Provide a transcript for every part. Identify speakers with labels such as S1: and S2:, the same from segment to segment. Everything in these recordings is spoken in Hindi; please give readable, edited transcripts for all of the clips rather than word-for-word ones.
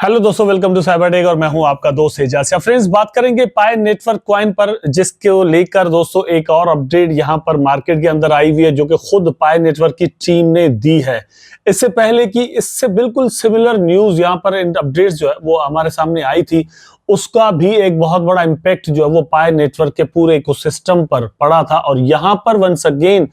S1: हेलो दोस्तों, वेलकम टू साइबर टेक और मैं हूं आपका दोस्त एजाज। फ्रेंड्स, बात करेंगे पाई नेटवर्क कॉइन पर, जिसको लेकर दोस्तों एक और अपडेट यहां पर मार्केट के अंदर आई हुई है, जो कि खुद पाई नेटवर्क की टीम ने दी है। इससे पहले कि इससे बिल्कुल सिमिलर न्यूज यहां पर अपडेट्स जो है वो हमारे सामने आई थी, उसका भी एक बहुत बड़ा इंपैक्ट जो है वो पाई नेटवर्क के पूरे इकोसिस्टम पर पड़ा था। और यहां पर वंस अगेन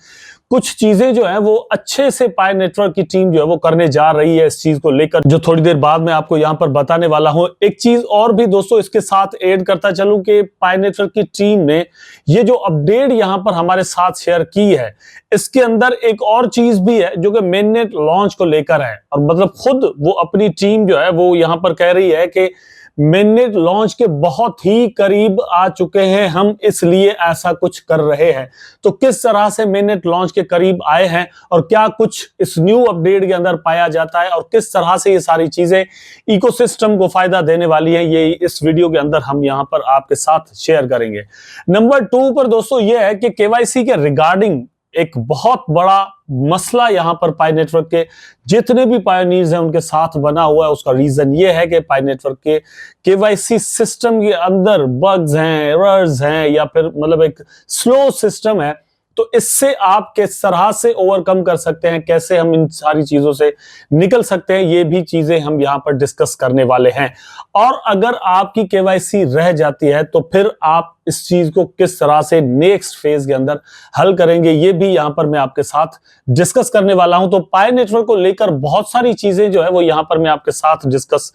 S1: कुछ चीजें जो है वो अच्छे से पाई नेटवर्क की टीम जो है वो करने जा रही है इस चीज को लेकर, जो थोड़ी देर बाद मैं आपको यहां पर बताने वाला हूं। एक चीज और भी दोस्तों इसके साथ ऐड करता चलूं कि पाई नेटवर्क की टीम ने ये जो अपडेट यहां पर हमारे साथ शेयर की है, इसके अंदर एक और चीज भी है जो कि मेननेट लॉन्च को लेकर है। और मतलब खुद वो अपनी टीम जो है वो यहां पर कह रही है कि मेननेट लॉन्च के बहुत ही करीब आ चुके हैं हम, इसलिए ऐसा कुछ कर रहे हैं। तो किस तरह से मेननेट लॉन्च के करीब आए हैं और क्या कुछ इस न्यू अपडेट के अंदर पाया जाता है और किस तरह से ये सारी चीजें इकोसिस्टम को फायदा देने वाली हैं, ये इस वीडियो के अंदर हम यहां पर आपके साथ शेयर करेंगे। नंबर 2 पर दोस्तों ये है कि केवाईसी के रिगार्डिंग एक बहुत बड़ा मसला यहां पर पाई नेटवर्क के जितने भी पायोनियर्स हैं उनके साथ बना हुआ है। उसका रीजन ये है कि पाई नेटवर्क के केवाईसी सिस्टम के अंदर बग्स हैं, एरर्स हैं, या फिर मतलब एक स्लो सिस्टम है। तो इससे आप किस तरह से ओवरकम कर सकते हैं, कैसे हम इन सारी चीजों से निकल सकते हैं, ये भी चीजें हम यहां पर डिस्कस करने वाले हैं। और अगर आपकी केवाईसी रह जाती है तो फिर आप इस चीज को किस तरह से नेक्स्ट फेज के अंदर हल करेंगे, ये भी यहां पर मैं आपके साथ डिस्कस करने वाला हूं। तो पाई नेटवर्क को लेकर बहुत सारी चीजें जो है वो यहां पर मैं आपके साथ डिस्कस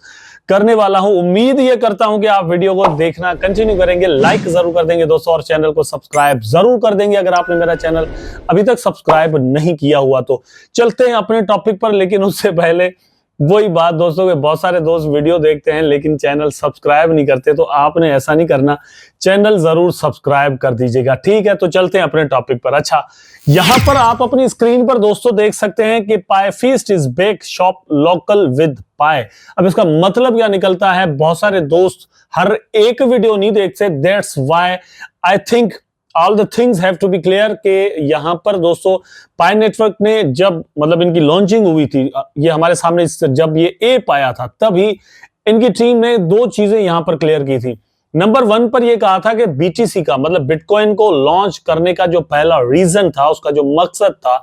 S1: करने वाला हूं। उम्मीद ये करता हूं कि आप वीडियो को देखना कंटिन्यू करेंगे, लाइक जरूर कर देंगे दोस्तों, और चैनल को सब्सक्राइब जरूर कर देंगे अगर आपने मेरा चैनल अभी तक सब्सक्राइब नहीं किया हुआ तो। चलते हैं अपने टॉपिक पर, लेकिन उससे पहले वही बात दोस्तों के बहुत सारे दोस्त वीडियो देखते हैं लेकिन चैनल सब्सक्राइब नहीं करते, तो आपने ऐसा नहीं करना, चैनल जरूर सब्सक्राइब कर दीजिएगा, ठीक है। तो चलते हैं अपने टॉपिक पर। अच्छा, यहां पर आप अपनी स्क्रीन पर दोस्तों देख सकते हैं कि PiFest is back, shop local with Pi. अब इसका मतलब क्या निकलता है, बहुत सारे दोस्त हर एक वीडियो नहीं देखते, that's why I think all the things have to be clear के यहां पर दोस्तों पाई नेटवर्क ने जब मतलब इनकी लॉन्चिंग हुई थी, ये हमारे सामने जब ये ऐप आया था, तभी इनकी टीम ने 2 चीजें यहां पर क्लियर की थी। नंबर 1 पर यह कहा था कि बीटीसी का मतलब बिटकॉइन को लॉन्च करने का जो पहला रीजन था, उसका जो मकसद था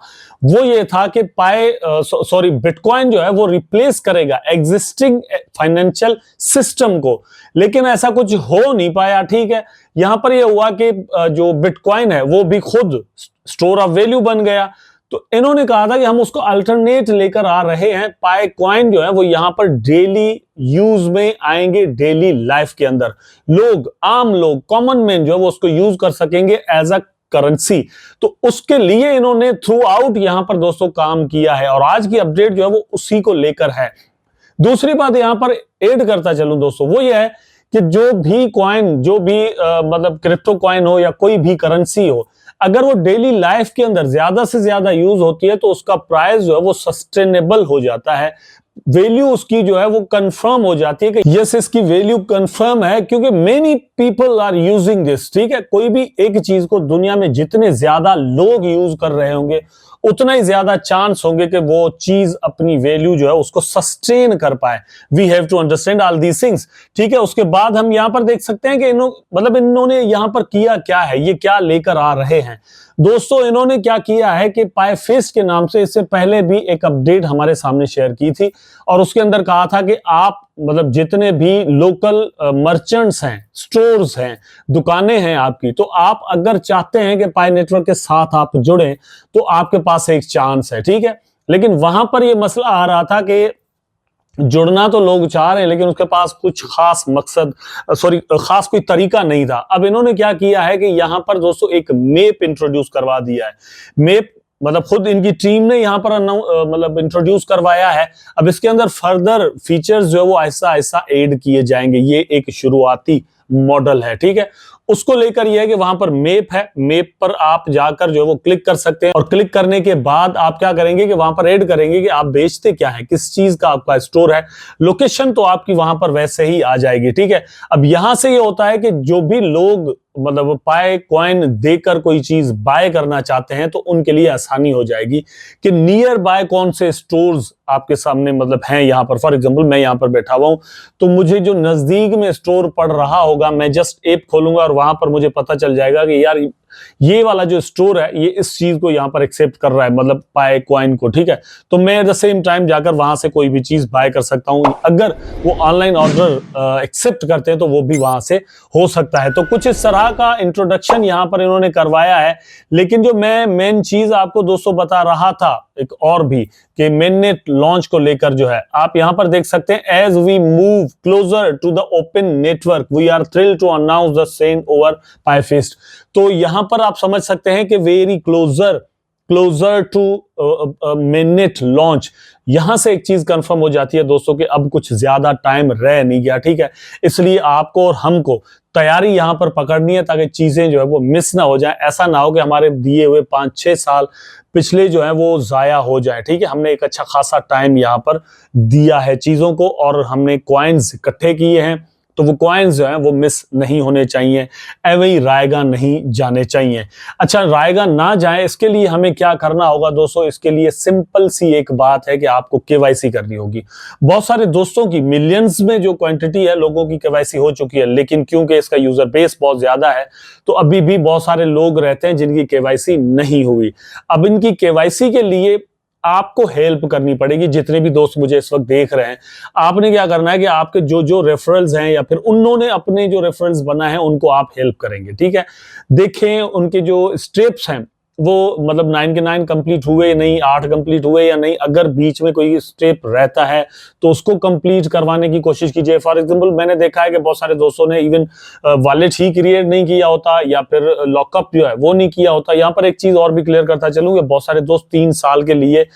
S1: वो ये था कि बिटकॉइन जो है वो रिप्लेस करेगा एग्जिस्टिंग फाइनेंशियल सिस्टम को। लेकिन ऐसा कुछ हो नहीं पाया, ठीक है। यहां पर यह हुआ कि जो बिटकॉइन है वो भी खुद स्टोर ऑफ वैल्यू बन गया। तो इन्होंने कहा था कि हम उसको अल्टरनेट लेकर आ रहे हैं, पाई कॉइन जो है वो यहां पर डेली यूज में आएंगे, डेली लाइफ के अंदर लोग, आम लोग, कॉमन मैन जो है वो उसको यूज कर सकेंगे एज अ करेंसी। तो उसके लिए इन्होंने थ्रू आउट यहां पर दोस्तों काम किया है, और आज की अपडेट जो है वो उसी को लेकर है। दूसरी बात यहां पर ऐड करता चलूं दोस्तों, वो ये है कि जो भी कॉइन, जो भी मतलब क्रिप्टो कॉइन हो या कोई भी करेंसी हो, अगर वो डेली लाइफ के अंदर ज्यादा से ज्यादा यूज होती है तो उसका प्राइस जो है वो सस्टेनेबल हो जाता है, वैल्यू उसकी जो है वो कंफर्म हो जाती है कि यस इसकी वैल्यू कंफर्म है, क्योंकि many people are using this, ठीक है। कोई भी एक चीज को दुनिया में जितने ज्यादा लोग यूज कर रहे होंगे उतना ही ज्यादा चांस होंगे कि वो चीज अपनी वैल्यू जो है उसको सस्टेन कर पाए। We have to understand all these things, ठीक है। उसके बाद हम यहां पर देख सकते हैं कि इन्होंने यहां पर किया क्या है, ये क्या लेकर आ रहे हैं दोस्तों। इन्होंने क्या किया है कि पाई फीस्ट के नाम से इससे पहले भी एक अपडेट हमारे सामने शेयर की थी, और उसके अंदर कहा था कि आप मतलब जितने भी लोकल मर्चेंट्स हैं, स्टोर्स हैं, दुकानें हैं आपकी, तो आप अगर चाहते हैं कि पाई नेटवर्क के साथ आप जुड़ें तो आपके पास एक चांस है, ठीक है। लेकिन वहां पर यह मसला आ रहा था कि जुड़ना तो लोग चाह रहे हैं लेकिन उसके पास कुछ खास मकसद खास कोई तरीका नहीं था। अब इन्होंने क्या किया है कि यहां पर दोस्तों एक मैप इंट्रोड्यूस करवा दिया है। मैप मतलब खुद इनकी टीम ने यहां पर मतलब इंट्रोड्यूस करवाया है। अब इसके अंदर फर्दर फीचर्स जो है वो ऐसा ऐसा ऐड किए जाएंगे, ये एक शुरुआती मॉडल है, ठीक है। उसको लेकर यह है कि वहां पर मैप है, मैप पर आप जाकर जो है वो क्लिक कर सकते हैं, और क्लिक करने के बाद आप क्या करेंगे कि वहां पर ऐड करेंगे कि आप बेचते क्या है, किस चीज का आपका स्टोर है, लोकेशन तो आपकी वहां पर वैसे ही आ जाएगी, ठीक है। अब यहां से ये होता है कि जो भी लोग मतलब पाए कॉइन देकर कोई चीज बाय करना चाहते हैं तो उनके लिए आसानी हो जाएगी कि नियर बाय कौन से स्टोर्स आपके सामने मतलब हैं यहाँ पर। फॉर एग्जांपल मैं यहाँ पर बैठा हुआ हूं तो मुझे जो नजदीक में स्टोर पड़ रहा होगा, मैं जस्ट ऐप खोलूंगा और वहां पर मुझे पता चल जाएगा कि यार ये वाला जो स्टोर है ये इस चीज को यहाँ पर एक्सेप्ट कर रहा है, मतलब पाए कॉइन को, ठीक है। तो मैं एट द सेम टाइम जाकर वहां से कोई भी चीज बाय कर सकता हूं। अगर वो ऑनलाइन ऑर्डर एक्सेप्ट करते हैं तो वो भी वहां से हो सकता है। तो कुछ इस तरह का इंट्रोडक्शन यहाँ पर इन्होंने करवाया है। लेकिन जो मैं मेन चीज आपको दोस्तों बता रहा था एक और भी कि मेननेट लॉन्च को लेकर जो है, आप यहां पर देख सकते हैं, as we move closer to the open network we are thrilled to announce the same over PiFest. तो यहां पर आप समझ सकते हैं कि very closer to mainnet launch. यहां से एक चीज कंफर्म हो जाती है दोस्तों कि अब कुछ ज्यादा टाइम रह नहीं गया, ठीक है। इसलिए आपको और हमको तैयारी यहां पर पकड़नी है ताकि चीजें जो है वो मिस ना हो जाए। ऐसा ना हो कि हमारे दिए हुए 5-6 साल पिछले जो है वो जाया हो जाए, ठीक है। हमने एक अच्छा खासा टाइम यहां पर दिया है चीजों को और हमने कॉइन्स इकट्ठे किए हैं, तो वो कॉइन्स जो है वो मिस नहीं होने चाहिए, एवं रायगा नहीं जाने चाहिए। अच्छा, रायगा ना जाए इसके लिए हमें क्या करना होगा दोस्तों? इसके लिए सिंपल सी एक बात है कि आपको केवाईसी करनी होगी। बहुत सारे दोस्तों की मिलियंस में जो क्वांटिटी है लोगों की केवाईसी हो चुकी है, लेकिन क्योंकि इसका यूजर बेस बहुत ज्यादा है तो अभी भी बहुत सारे लोग रहते हैं जिनकी केवाईसी नहीं हुई। अब इनकी केवाईसी के लिए आपको हेल्प करनी पड़ेगी। जितने भी दोस्त मुझे इस वक्त देख रहे हैं, आपने क्या करना है कि आपके जो जो रेफरल्स हैं या फिर उन्होंने अपने जो रेफरेंस बना है उनको आप हेल्प करेंगे, ठीक है। देखें उनके जो स्टेप्स हैं वो मतलब 9 के 9 कंप्लीट हुए नहीं, 8 कंप्लीट हुए या नहीं। अगर बीच में कोई स्टेप रहता है तो उसको कंप्लीट करवाने की कोशिश कीजिए। फॉर एग्जांपल मैंने देखा है कि बहुत सारे दोस्तों ने इवन वॉलेट ही क्रिएट नहीं किया होता या फिर लॉकअप जो है वो नहीं किया होता। यहाँ पर एक चीज और भी क्लियर करता चलूं कि बहुत सारे दोस्त 3 साल के लिए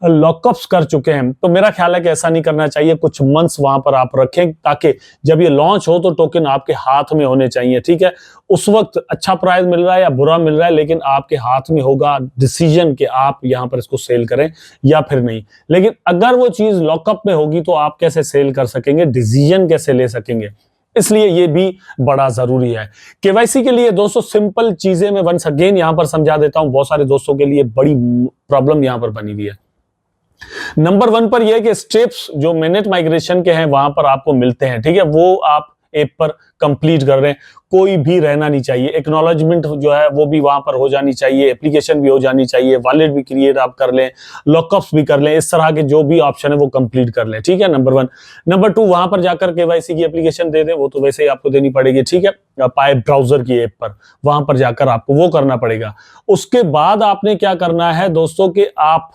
S1: लॉकअप्स कर चुके हैं, तो मेरा ख्याल है कि ऐसा नहीं करना चाहिए। कुछ मंथ्स वहां पर आप रखें ताकि जब ये लॉन्च हो तो टोकन आपके हाथ में होने चाहिए, ठीक है। उस वक्त अच्छा प्राइस मिल रहा है या बुरा मिल रहा है, लेकिन आपके हाथ में होगा डिसीजन कि आप यहां पर इसको सेल करें या फिर नहीं। लेकिन अगर वो चीज लॉकअप में होगी तो आप कैसे सेल कर सकेंगे, डिसीजन कैसे ले सकेंगे, इसलिए ये भी बड़ा जरूरी है। केवाईसी के लिए दोस्तों सिंपल चीजें मैं वंस अगेन यहां पर समझा देता हूं, बहुत सारे दोस्तों के लिए बड़ी प्रॉब्लम यहां पर बनी हुई है। नंबर 1 पर यह है कि स्टेप्स जो मेननेट माइग्रेशन के हैं वहां पर आपको मिलते हैं, ठीक है, वो आप ऐप पर कंप्लीट कर रहे हैं, कोई भी रहना नहीं चाहिए। एक्नॉलेजमेंट जो है वो भी वहां पर हो जानी चाहिए, एप्लीकेशन भी हो जानी चाहिए, वॉलेट भी क्रिएट आप कर लें, लॉकअप्स भी कर लें, इस तरह के जो भी ऑप्शन है वो कंप्लीट कर लें, ठीक है, नंबर 1। नंबर 2, वहां पर जाकर केवाईसी की एप्लीकेशन दे दें, वो तो वैसे ही आपको देनी पड़ेगी, ठीक है, पाए ब्राउजर की ऐप पर, वहां पर जाकर आपको वो करना पड़ेगा। उसके बाद आपने क्या करना है दोस्तों कि आप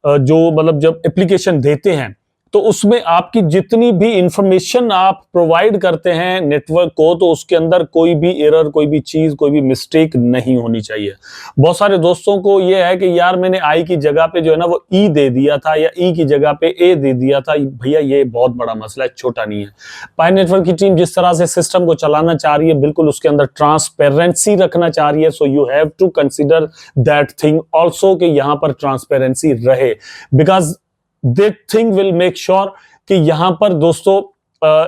S1: जो मतलब जब एप्लीकेशन देते हैं तो उसमें आपकी जितनी भी इंफॉर्मेशन आप प्रोवाइड करते हैं नेटवर्क को, तो उसके अंदर कोई भी एरर, कोई भी चीज, कोई भी मिस्टेक नहीं होनी चाहिए। बहुत सारे दोस्तों को यह है कि यार मैंने आई की जगह पे जो है ना वो ई दे दिया था या ई की जगह पे ए दे दिया था। भैया ये बहुत बड़ा मसला है, छोटा नहीं है। पाई नेटवर्क की टीम जिस तरह से सिस्टम को चलाना चाह रही है, बिल्कुल उसके अंदर ट्रांसपेरेंसी रखना चाह रही है। So you have to consider that thing also कि यहां पर ट्रांसपेरेंसी रहे, because that thing will make sure कि यहां पर दोस्तों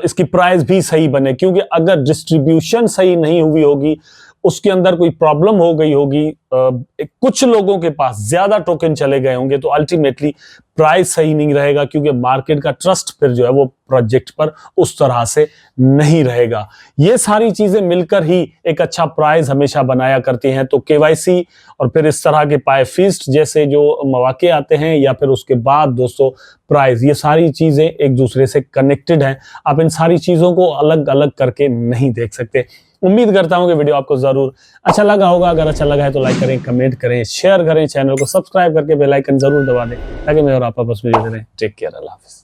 S1: इसकी प्राइस भी सही बने, क्योंकि अगर डिस्ट्रीब्यूशन सही नहीं हुई होगी, उसके अंदर कोई प्रॉब्लम हो गई होगी, कुछ लोगों के पास ज्यादा टोकन चले गए होंगे, तो अल्टीमेटली प्राइस सही नहीं रहेगा, क्योंकि मार्केट का ट्रस्ट फिर जो है वो प्रोजेक्ट पर उस तरह से नहीं रहेगा। ये सारी चीजें मिलकर ही एक अच्छा प्राइस हमेशा बनाया करती हैं। तो केवाईसी और फिर इस तरह के पाईफीस्ट जैसे जो मौके आते हैं या फिर उसके बाद दोस्तों प्राइस, ये सारी चीजें एक दूसरे से कनेक्टेड हैं। आप इन सारी चीजों को अलग अलग करके नहीं देख सकते। उम्मीद करता हूं कि वीडियो आपको जरूर अच्छा लगा होगा। अगर अच्छा लगा है तो लाइक करें, कमेंट करें, शेयर करें, चैनल को सब्सक्राइब करके बेल आइकन जरूर दबा दें ताकि मैं और आप आपस में जुड़े रहें। टेक केयर, अल्लाह हाफिज़।